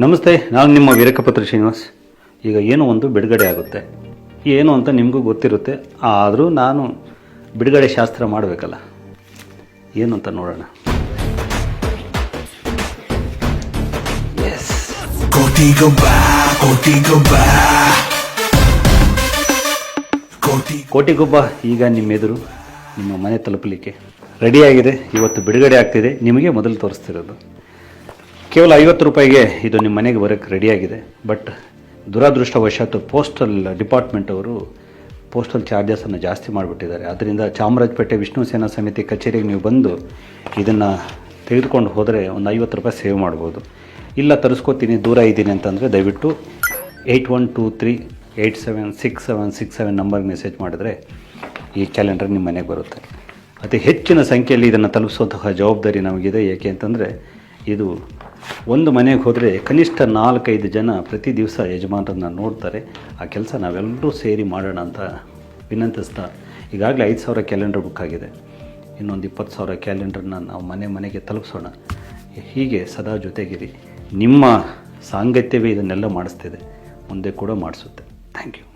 ನಮಸ್ತೆ, ನಾನು ನಿಮ್ಮ ವೀರಕಪತ್ರ ಶ್ರೀನಿವಾಸ್. ಈಗ ಏನೋ ಒಂದು ಬಿಡುಗಡೆ ಆಗುತ್ತೆ, ಏನು ಅಂತ ನಿಮಗೂ ಗೊತ್ತಿರುತ್ತೆ. ಆದರೂ ನಾನು ಬಿಡುಗಡೆ ಶಾಸ್ತ್ರ ಮಾಡಬೇಕಲ್ಲ, ಏನು ಅಂತ ನೋಡೋಣ. ಎಸ್, ಕೋಟಿಗೊಬ್ಬ ಈಗ ನಿಮ್ಮೆದುರು ನಿಮ್ಮ ಮನೆ ತಲುಪಲಿಕ್ಕೆ ರೆಡಿಯಾಗಿದೆ. ಇವತ್ತು ಬಿಡುಗಡೆ ಆಗ್ತಿದೆ, ನಿಮಗೆ ಮೊದಲು ತೋರಿಸ್ತಿರೋದು. ಕೇವಲ 50 ರೂಪಾಯಿಗೆ ಇದು ನಿಮ್ಮ ಮನೆಗೆ ಬರೋಕ್ಕೆ ರೆಡಿಯಾಗಿದೆ. ಬಟ್ ದುರದೃಷ್ಟವಶಾತ್ತು ಪೋಸ್ಟಲ್ ಡಿಪಾರ್ಟ್ಮೆಂಟ್ ಅವರು ಪೋಸ್ಟಲ್ ಚಾರ್ಜಸನ್ನು ಜಾಸ್ತಿ ಮಾಡಿಬಿಟ್ಟಿದ್ದಾರೆ. ಅದರಿಂದ ಚಾಮರಾಜಪೇಟೆ ವಿಷ್ಣು ಸೇನಾ ಸಮಿತಿ ಕಚೇರಿಗೆ ನೀವು ಬಂದು ಇದನ್ನು ತೆಗೆದುಕೊಂಡು ಹೋದರೆ ಒಂದು 50 ರೂಪಾಯಿ ಸೇವ್ ಮಾಡ್ಬೋದು. ಇಲ್ಲ ತರಿಸ್ಕೋತೀನಿ, ದೂರ ಇದ್ದೀನಿ ಅಂತಂದರೆ ದಯವಿಟ್ಟು 8123876767 ನಂಬರ್ಗೆ ಮೆಸೇಜ್ ಮಾಡಿದ್ರೆ ಈ ಕ್ಯಾಲೆಂಡರ್ ನಿಮ್ಮ ಮನೆಗೆ ಬರುತ್ತೆ. ಅತಿ ಹೆಚ್ಚಿನ ಸಂಖ್ಯೆಯಲ್ಲಿ ಇದನ್ನು ತಲುಪಿಸುವಂತಹ ಜವಾಬ್ದಾರಿ ನಮಗಿದೆ. ಏಕೆ ಅಂತಂದರೆ ಇದು ಒಂದು ಮನೆಗೆ ಹೋದರೆ ಕನಿಷ್ಠ 4-5 ಜನ ಪ್ರತಿ ದಿವಸ ಯಜಮಾನರನ್ನು ನೋಡ್ತಾರೆ. ಆ ಕೆಲಸ ನಾವೆಲ್ಲರೂ ಸೇರಿ ಮಾಡೋಣ ಅಂತ ವಿನಂತಿಸ್ತಾ, ಈಗಾಗಲೇ 5,000 ಕ್ಯಾಲೆಂಡರ್ ಬುಕ್ ಆಗಿದೆ. ಇನ್ನೊಂದು 20,000 ಕ್ಯಾಲೆಂಡರ್ನ ನಾವು ಮನೆಗೆ ತಲುಪಿಸೋಣ. ಹೀಗೆ ಸದಾ ಜೊತೆಗಿರಿ. ನಿಮ್ಮ ಸಾಂಗತ್ಯವೇ ಇದನ್ನೆಲ್ಲ ಮಾಡಿಸ್ತಿದೆ, ಮುಂದೆ ಕೂಡ ಮಾಡಿಸುತ್ತೆ. Thank you.